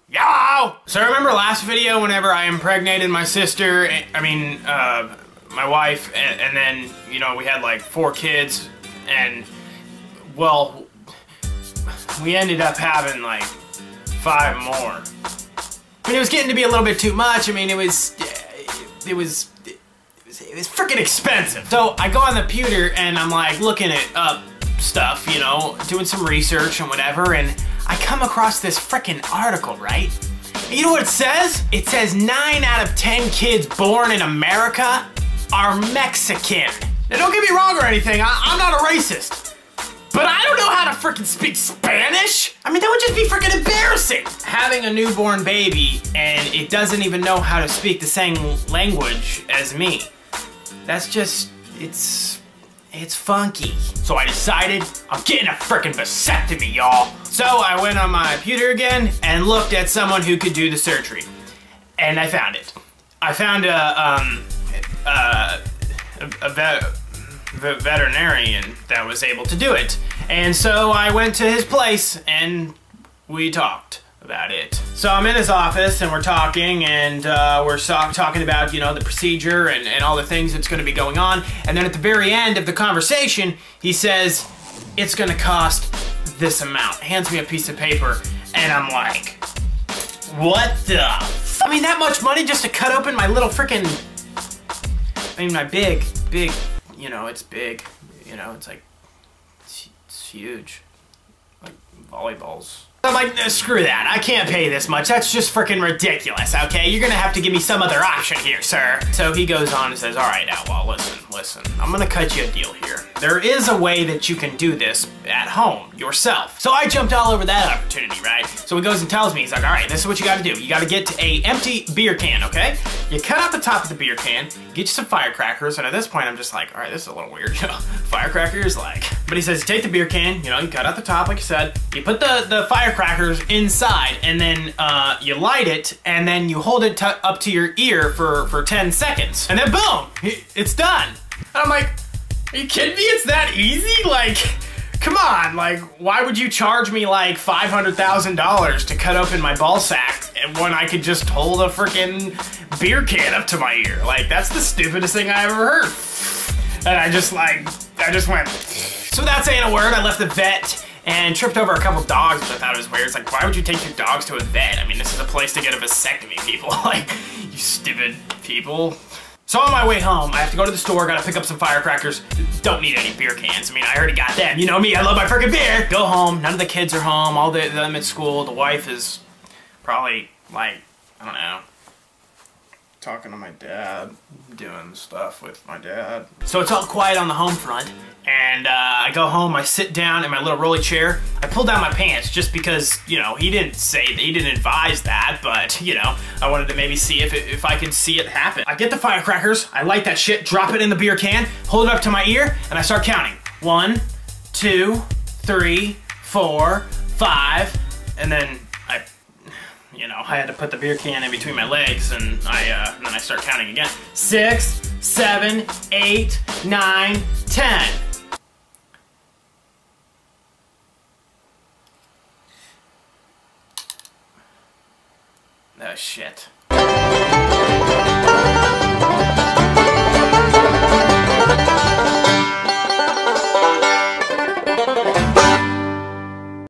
Yo! So remember last video whenever I impregnated my sister, my wife, and then, you know, we had like 4 kids, and, well, we ended up having like 5 more. I mean, it was getting to be a little bit too much. I mean, it was freaking expensive. So I go on the computer and I'm like looking at up stuff, you know, doing some research and whatever, and I come across this freaking article, right? You know what it says? It says 9 out of 10 kids born in America are Mexican. Now don't get me wrong or anything, I'm not a racist, but I don't know how to freaking speak Spanish. I mean, that would just be freaking embarrassing. Having a newborn baby and it doesn't even know how to speak the same language as me. That's just, it's funky. So I decided I'm getting a freaking vasectomy, y'all. So I went on my computer again and looked at someone who could do the surgery. And I found it. I found a veterinarian that was able to do it. And so I went to his place and we talked about it. So I'm in his office and we're talking, and we're talking about, you know, the procedure and all the things that's going to be going on. And then at the very end of the conversation, he says, it's going to cost this amount. Hands me a piece of paper, and I'm like, what the f— I mean, that much money just to cut open my little freaking— I mean, my big, you know, it's big, you know, it's like, it's huge, like volleyballs. I'm like, no, screw that, I can't pay this much, that's just freaking ridiculous, okay? You're gonna have to give me some other option here, sir. So he goes on and says, all right, Outlaw, listen, I'm gonna cut you a deal here. There is a way that you can do this at home, yourself. So I jumped all over that opportunity, right? So he goes and tells me, he's like, all right, this is what you gotta do. You gotta get a empty beer can, okay? You cut out the top of the beer can, get you some firecrackers, and at this point I'm just like, all right, this is a little weird, you know? Firecrackers, like. But he says, take the beer can, you know, you cut out the top, like you said, you put the firecrackers inside, and then you light it, and then you hold it up to your ear for 10 seconds. And then boom, it's done. And I'm like, are you kidding me? It's that easy? Like, come on, like, why would you charge me like $500,000 to cut open my ball sack when I could just hold a freaking beer can up to my ear? Like, that's the stupidest thing I ever heard. And I just went. So without saying a word, I left the vet and tripped over a couple dogs, but I thought it was weird. It's like, why would you take your dogs to a vet? I mean, this is a place to get a vasectomy, people. Like, you stupid people. So on my way home, I have to go to the store, gotta pick up some firecrackers. Don't need any beer cans. I mean, I already got them. You know me, I love my freaking beer. Go home, none of the kids are home, all them at school. The wife is probably, like, I don't know, talking to my dad, doing stuff with my dad. So it's all quiet on the home front, and I go home, I sit down in my little rolly chair, I pull down my pants just because, you know, he didn't advise that, but, you know, I wanted to maybe see if I could see it happen. I get the firecrackers, I light that shit, drop it in the beer can, hold it up to my ear, and I start counting. 1, 2, 3, 4, 5, and then you know, I had to put the beer can in between my legs, and then I start counting again. 6, 7, 8, 9, 10. Oh shit.